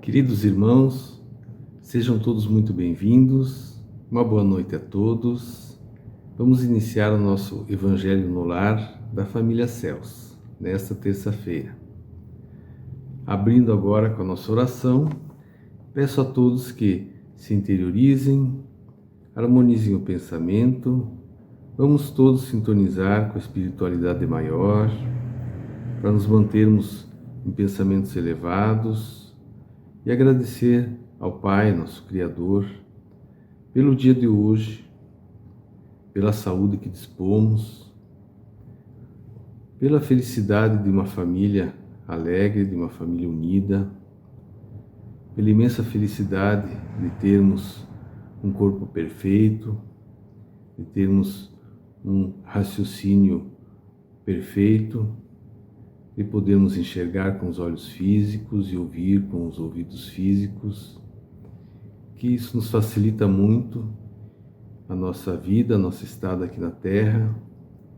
Queridos irmãos, sejam todos muito bem-vindos, uma boa noite a todos. Vamos iniciar o nosso Evangelho no Lar da família Cels, nesta terça-feira. Abrindo agora com a nossa oração, peço a todos que se interiorizem, harmonizem o pensamento, vamos todos sintonizar com a espiritualidade maior, para nos mantermos em pensamentos elevados, e agradecer ao Pai, nosso Criador, pelo dia de hoje, pela saúde que dispomos, pela felicidade de uma família alegre, de uma família unida, pela imensa felicidade de termos um corpo perfeito, de termos um raciocínio perfeito, de podermos enxergar com os olhos físicos e ouvir com os ouvidos físicos, que isso nos facilita muito a nossa vida, a nossa estada aqui na Terra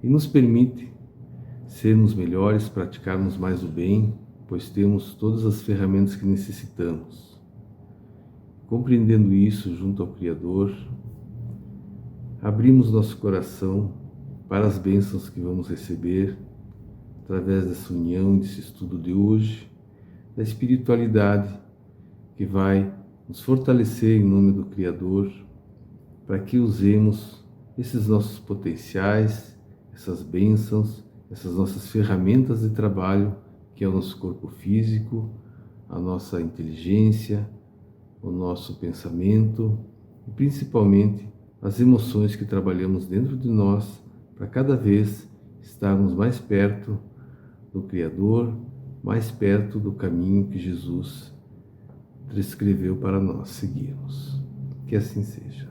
e nos permite sermos melhores, praticarmos mais o bem, pois temos todas as ferramentas que necessitamos. Compreendendo isso junto ao Criador, abrimos nosso coração para as bênçãos que vamos receber através dessa união, desse estudo de hoje, da espiritualidade que vai nos fortalecer em nome do Criador, para que usemos esses nossos potenciais, essas bênçãos, essas nossas ferramentas de trabalho, que é o nosso corpo físico, a nossa inteligência, o nosso pensamento e principalmente as emoções que trabalhamos dentro de nós, para cada vez estarmos mais perto do Criador, mais perto do caminho que Jesus prescreveu para nós seguirmos. Que assim seja.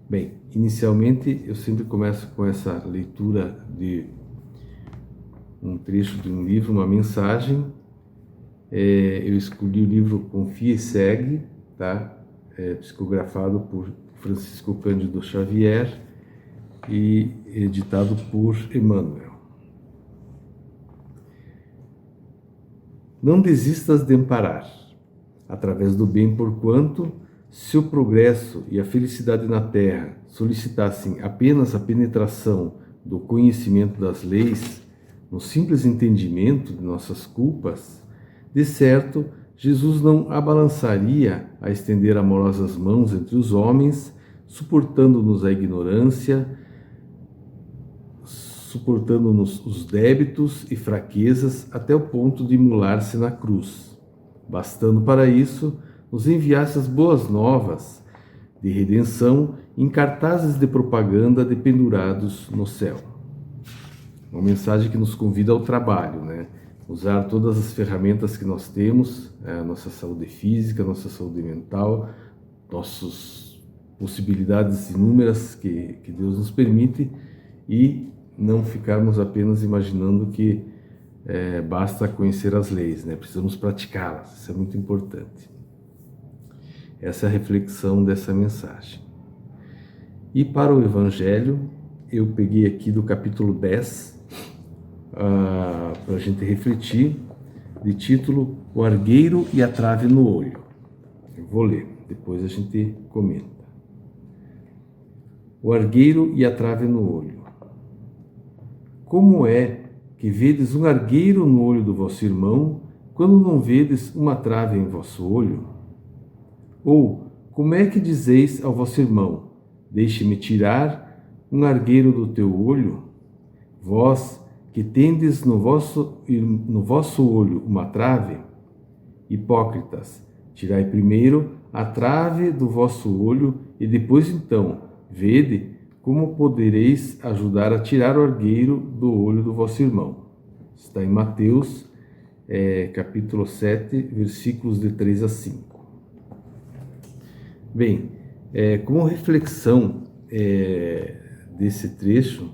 Bem, inicialmente eu sempre começo com essa leitura de um trecho de um livro, uma mensagem. Eu escolhi o livro Confia e Segue, tá? Psicografado por Francisco Cândido Xavier e editado por Emmanuel. Não desistas de amparar, através do bem, porquanto, se o progresso e a felicidade na Terra solicitassem apenas a penetração do conhecimento das leis, no simples entendimento de nossas culpas, de certo, Jesus não abalançaria a estender amorosas mãos entre os homens, suportando-nos a ignorância, suportando-nos os débitos e fraquezas até o ponto de imular-se na cruz, bastando para isso nos enviasse as boas novas de redenção em cartazes de propaganda dependurados no céu. Uma mensagem que nos convida ao trabalho, né? Usar todas as ferramentas que nós temos, a nossa saúde física, a nossa saúde mental, nossas possibilidades inúmeras que Deus nos permite, e não ficarmos apenas imaginando que basta conhecer as leis, né? Precisamos praticá-las, isso é muito importante. Essa é a reflexão dessa mensagem. E para o Evangelho, eu peguei aqui do capítulo 10, para a gente refletir, de título O Argueiro e a Trave no Olho. Eu vou ler, depois a gente comenta. O argueiro e a trave no olho. Como é que vedes um argueiro no olho do vosso irmão, quando não vedes uma trave em vosso olho? Ou, como é que dizeis ao vosso irmão, deixe-me tirar um argueiro do teu olho? Vós, que tendes no vosso olho uma trave? Hipócritas, tirai primeiro a trave do vosso olho, e depois então, vede como podereis ajudar a tirar o argueiro do olho do vosso irmão. Está em Mateus, capítulo 7, versículos de 3 a 5. Bem, como reflexão desse trecho,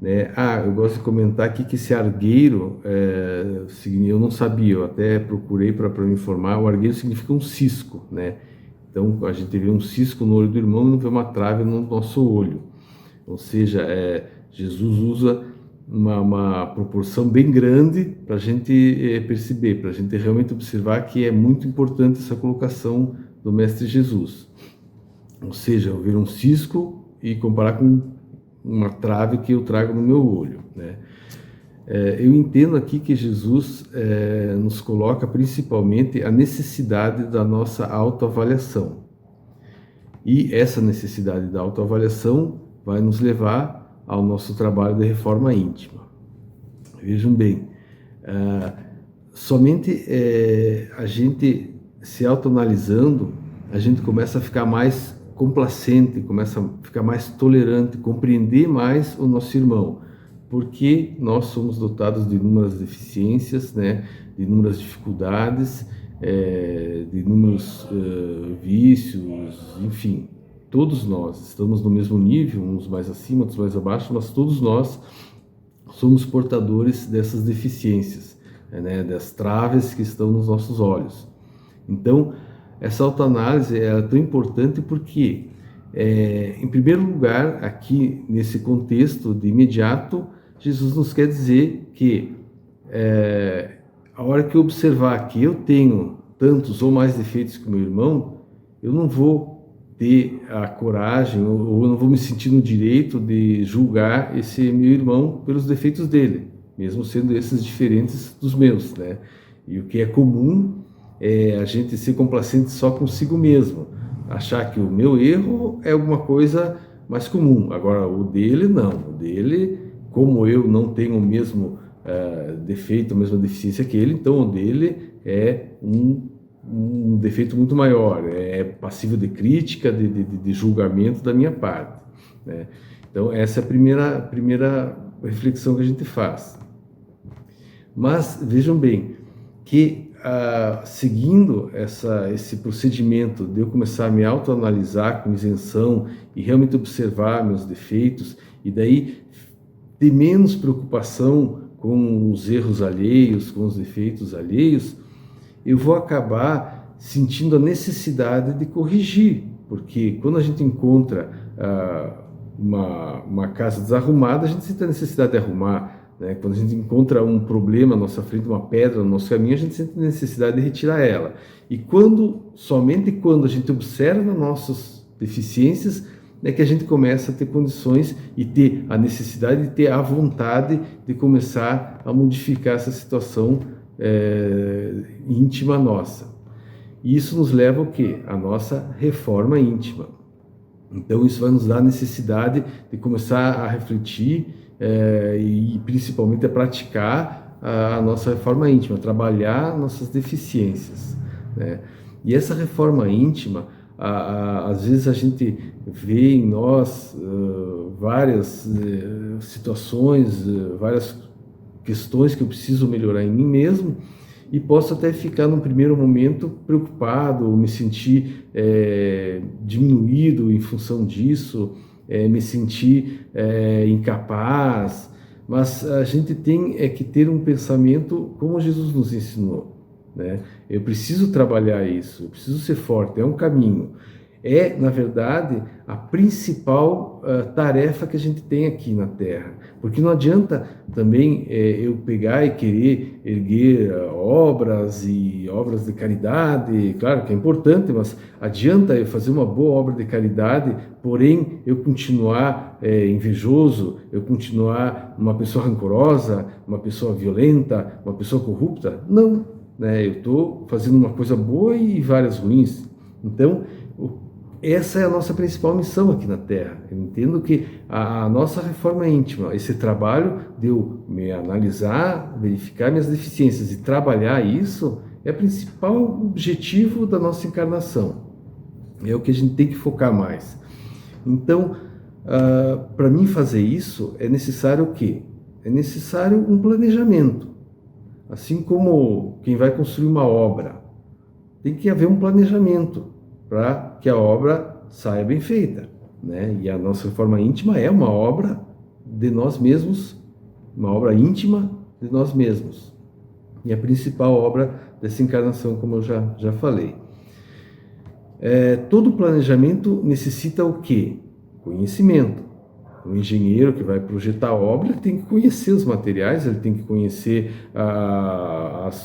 né, eu gosto de comentar aqui que esse argueiro, eu não sabia, eu até procurei para me informar, o argueiro significa um cisco, né? Então, a gente vê um cisco no olho do irmão e não vê uma trave no nosso olho. Ou seja, Jesus usa uma proporção bem grande para a gente perceber, para a gente realmente observar que é muito importante essa colocação do Mestre Jesus. Ou seja, eu ver um cisco e comparar com uma trave que eu trago no meu olho, né? Eu entendo aqui que Jesus nos coloca principalmente a necessidade da nossa autoavaliação. E essa necessidade da autoavaliação vai nos levar ao nosso trabalho de reforma íntima. Vejam bem, somente a gente se autoanalisando, a gente começa a ficar mais complacente, começa a ficar mais tolerante, compreender mais o nosso irmão, porque nós somos dotados de inúmeras deficiências, né, de inúmeras dificuldades, de inúmeros vícios, enfim, todos nós estamos no mesmo nível, uns mais acima, outros mais abaixo, mas todos nós somos portadores dessas deficiências, né, das traves que estão nos nossos olhos. Então, essa autoanálise é tão importante porque, em primeiro lugar, aqui nesse contexto de imediato, Jesus nos quer dizer que a hora que eu observar que eu tenho tantos ou mais defeitos que o meu irmão, eu não vou ter a coragem ou eu não vou me sentir no direito de julgar esse meu irmão pelos defeitos dele, mesmo sendo esses diferentes dos meus, né? E o que é comum é a gente ser complacente só consigo mesmo, achar que o meu erro é alguma coisa mais comum. Agora, o dele não. O dele, como eu não tenho o mesmo defeito, a mesma deficiência que ele, então o dele é um defeito muito maior, é passível de crítica, de julgamento da minha parte, né? Então, essa é a primeira reflexão que a gente faz. Mas, vejam bem, que seguindo esse procedimento de eu começar a me autoanalisar com isenção e realmente observar meus defeitos, e daí ter menos preocupação com os erros alheios, com os defeitos alheios, eu vou acabar sentindo a necessidade de corrigir, porque quando a gente encontra uma casa desarrumada, a gente sente a necessidade de arrumar, né? Quando a gente encontra um problema à nossa frente, uma pedra no nosso caminho, a gente sente a necessidade de retirar ela. E somente quando a gente observa nossas deficiências, é que a gente começa a ter condições e ter a necessidade de ter a vontade de começar a modificar essa situação íntima nossa. E isso nos leva ao quê? A nossa reforma íntima. Então isso vai nos dar a necessidade de começar a refletir e principalmente a praticar a nossa reforma íntima, trabalhar nossas deficiências, né? E essa reforma íntima, às vezes a gente vê em nós várias situações, várias questões que eu preciso melhorar em mim mesmo, e posso até ficar num primeiro momento preocupado, me sentir diminuído em função disso, me sentir incapaz, mas a gente tem que ter um pensamento como Jesus nos ensinou, né? Eu preciso trabalhar isso, eu preciso ser forte, é um caminho. Na verdade, a principal tarefa que a gente tem aqui na Terra. Porque não adianta também eu pegar e querer erguer obras de caridade, claro que é importante, mas adianta eu fazer uma boa obra de caridade, porém eu continuar invejoso, eu continuar uma pessoa rancorosa, uma pessoa violenta, uma pessoa corrupta? Não, né? Eu estou fazendo uma coisa boa e várias ruins. Então, essa é a nossa principal missão aqui na Terra. Eu entendo que a nossa reforma íntima, esse trabalho de eu me analisar, verificar minhas deficiências e trabalhar isso, é o principal objetivo da nossa encarnação. É o que a gente tem que focar mais. Então, para mim fazer isso, é necessário o quê? É necessário um planejamento. Assim como quem vai construir uma obra, tem que haver um planejamento para que a obra saia bem feita, né? E a nossa reforma íntima é uma obra de nós mesmos, uma obra íntima de nós mesmos. E a principal obra dessa encarnação, como eu já falei. Todo planejamento necessita o quê? Conhecimento. O engenheiro que vai projetar a obra, ele tem que conhecer os materiais, ele tem que conhecer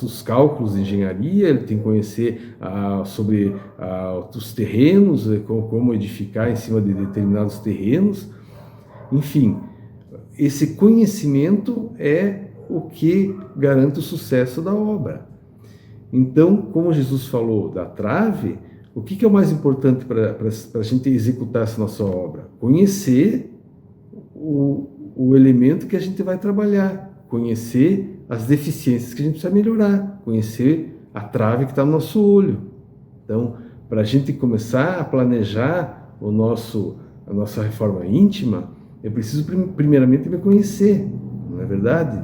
os cálculos de engenharia, ele tem que conhecer sobre os terrenos, como edificar em cima de determinados terrenos. Enfim, esse conhecimento é o que garante o sucesso da obra. Então, como Jesus falou da trave, o que é o mais importante para a gente executar essa nossa obra? Conhecer o elemento que a gente vai trabalhar, conhecer as deficiências que a gente precisa melhorar, conhecer a trave que está no nosso olho. Então, para a gente começar a planejar a nossa reforma íntima, eu preciso primeiramente me conhecer, não é verdade?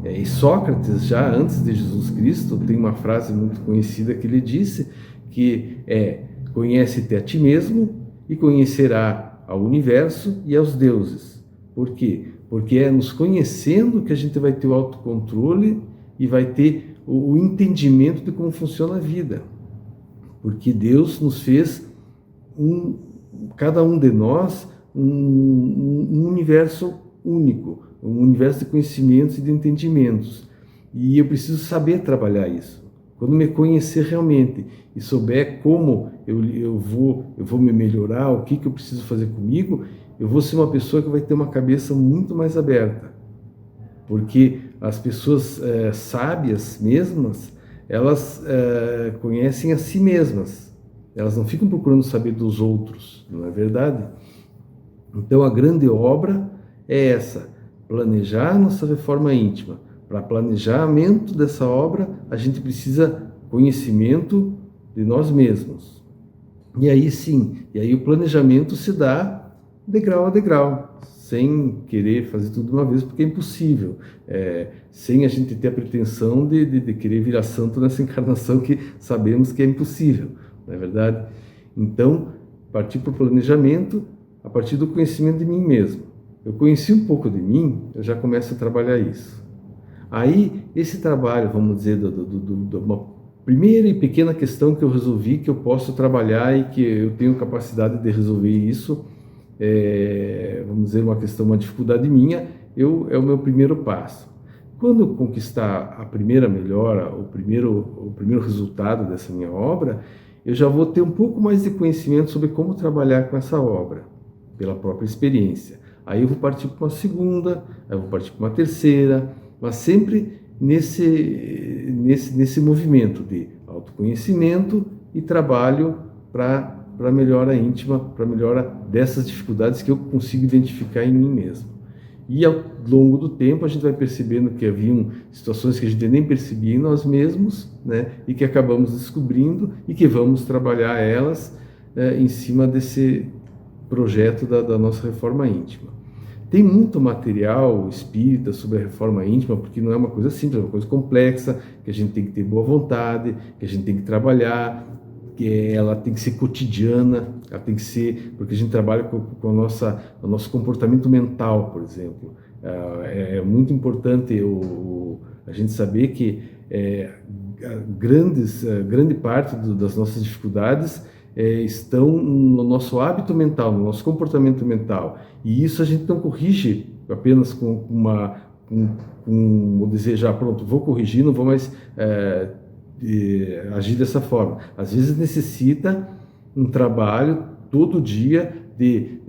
E Sócrates, já antes de Jesus Cristo, tem uma frase muito conhecida que ele disse, que é: conhece-te a ti mesmo e conhecerá ao universo e aos deuses. Por quê? Porque é nos conhecendo que a gente vai ter o autocontrole e vai ter o entendimento de como funciona a vida. Porque Deus nos fez, cada um de nós, um universo único, um universo de conhecimentos e de entendimentos. E eu preciso saber trabalhar isso. Quando me conhecer realmente e souber como eu vou me melhorar, o que eu preciso fazer comigo, eu vou ser uma pessoa que vai ter uma cabeça muito mais aberta. Porque as pessoas sábias mesmas, elas conhecem a si mesmas. Elas não ficam procurando saber dos outros, não é verdade? Então a grande obra é essa: planejar nossa reforma íntima. Para planejamento dessa obra, a gente precisa conhecimento de nós mesmos. E aí sim, o planejamento se dá degrau a degrau, sem querer fazer tudo de uma vez, porque é impossível, sem a gente ter a pretensão de querer virar santo nessa encarnação, que sabemos que é impossível, não é verdade? Então, partir para o planejamento a partir do conhecimento de mim mesmo. Eu conheci um pouco de mim, eu já começo a trabalhar isso. Aí, esse trabalho, vamos dizer, uma primeira e pequena questão que eu resolvi, que eu posso trabalhar e que eu tenho capacidade de resolver isso, vamos dizer, uma dificuldade minha, é o meu primeiro passo. Quando eu conquistar a primeira melhora, o primeiro resultado dessa minha obra, eu já vou ter um pouco mais de conhecimento sobre como trabalhar com essa obra, pela própria experiência. Aí eu vou partir para uma segunda, aí eu vou partir para uma terceira, mas sempre nesse movimento de autoconhecimento e trabalho para melhora íntima, para melhora dessas dificuldades que eu consigo identificar em mim mesmo. E ao longo do tempo a gente vai percebendo que haviam situações que a gente nem percebia em nós mesmos, né, e que acabamos descobrindo e que vamos trabalhar elas em cima desse projeto da nossa reforma íntima. Tem muito material espírita sobre a reforma íntima, porque não é uma coisa simples, é uma coisa complexa, que a gente tem que ter boa vontade, que a gente tem que trabalhar, que ela tem que ser cotidiana, ela tem que ser, porque a gente trabalha com o nosso comportamento mental, por exemplo. É muito importante a gente saber que grande parte das nossas dificuldades estão no nosso hábito mental, no nosso comportamento mental. E isso a gente não corrige apenas vou dizer, já pronto, vou corrigir, não vou mais agir dessa forma. Às vezes necessita um trabalho todo dia de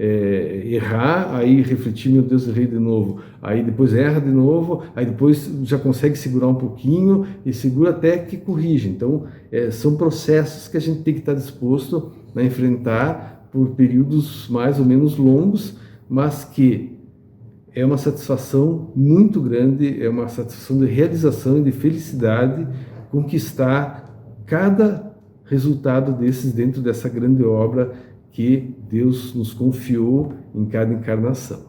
errar, aí refletir, meu Deus, errei de novo, aí depois erra de novo, aí depois já consegue segurar um pouquinho e segura até que corrige. Então são processos que a gente tem que estar disposto a enfrentar por períodos mais ou menos longos, mas que é uma satisfação muito grande, é uma satisfação de realização e de felicidade conquistar cada resultado desses dentro dessa grande obra que Deus nos confiou em cada encarnação.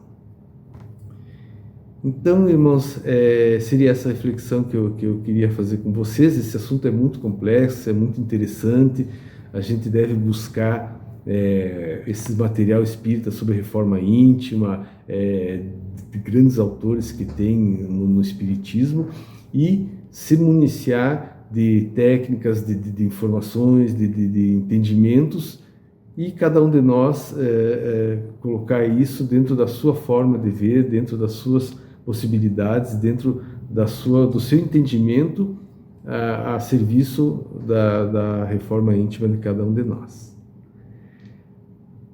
Então, irmãos, seria essa reflexão que eu queria fazer com vocês. Esse assunto é muito complexo, é muito interessante. A gente deve buscar esse material espírita sobre reforma íntima, de grandes autores que tem no Espiritismo, e se municiar de técnicas, de informações, de entendimentos e cada um de nós colocar isso dentro da sua forma de ver, dentro das suas possibilidades, dentro do seu entendimento a serviço da reforma íntima de cada um de nós.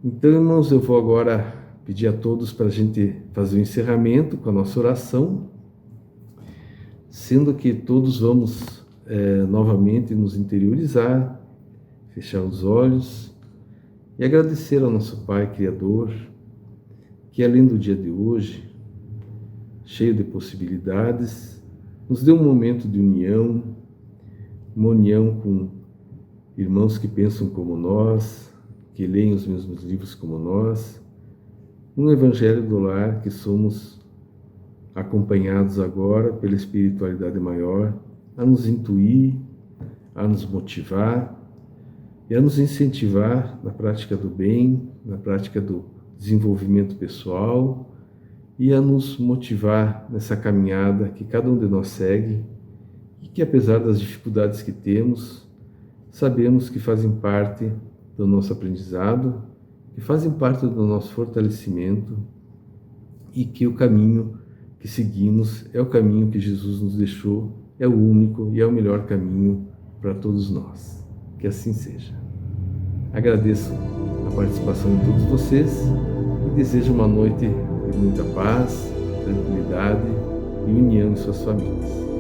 Então, irmãos, eu vou agora pedir a todos para a gente fazer o encerramento com a nossa oração, sendo que todos vamos novamente nos interiorizar, fechar os olhos e agradecer ao nosso Pai Criador, que além do dia de hoje, cheio de possibilidades, nos deu um momento de união, uma união com irmãos que pensam como nós, que leem os mesmos livros como nós, um Evangelho do Lar que somos acompanhados agora pela espiritualidade maior a nos intuir, a nos motivar e a nos incentivar na prática do bem, na prática do desenvolvimento pessoal e a nos motivar nessa caminhada que cada um de nós segue e que, apesar das dificuldades que temos, sabemos que fazem parte do nosso aprendizado, que fazem parte do nosso fortalecimento e que o caminho que seguimos é o caminho que Jesus nos deixou, é o único e é o melhor caminho para todos nós. Que assim seja. Agradeço a participação de todos vocês e desejo uma noite de muita paz, tranquilidade e união em suas famílias.